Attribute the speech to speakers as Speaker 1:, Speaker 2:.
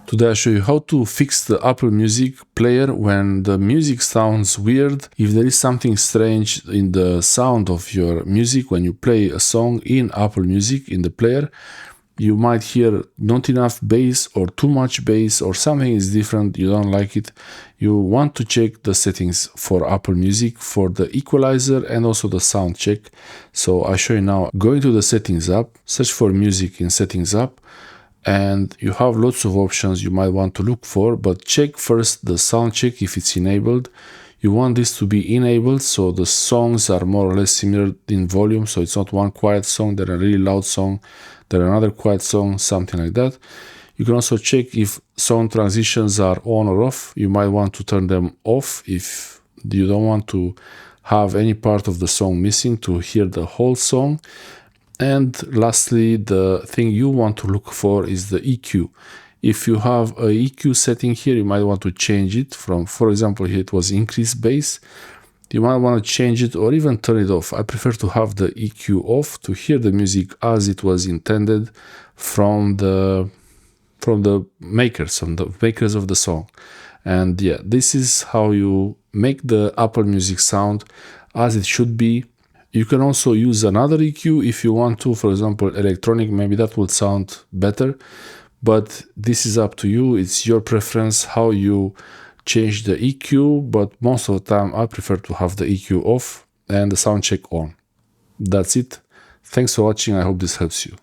Speaker 1: Today I show you how to fix the Apple Music player when the music sounds weird. If there is something strange in the sound of your music when you play a song in Apple Music in the player, you might hear not enough bass or too much bass or something is different, you don't like it. You want to check the settings for Apple Music for the equalizer and also the sound check. So I show you now. Go into the settings app, search for music in settings app, and you have lots of options you might want to look for, but check first the sound check if it's enabled. You want this to be enabled so the songs are more or less similar in volume, so it's not one quiet song, then a really loud song, then another quiet song, something like that. You can also check if sound transitions are on or off. You might want to turn them off if you don't want to have any part of the song missing to hear the whole song. And lastly, the thing you want to look for is the EQ. If you have a EQ setting here, you might want to change it from, for example, here it was increase bass. You might want to change it or even turn it off. I prefer to have the EQ off to hear the music as it was intended from the makers, of the song. And yeah, this is how you make the Apple Music sound as it should be. You can also use another EQ if you want to, for example, electronic, maybe that would sound better, but this is up to you. It's your preference how you change the EQ, but most of the time I prefer to have the EQ off and the sound check on. That's it. Thanks for watching. I hope this helps you.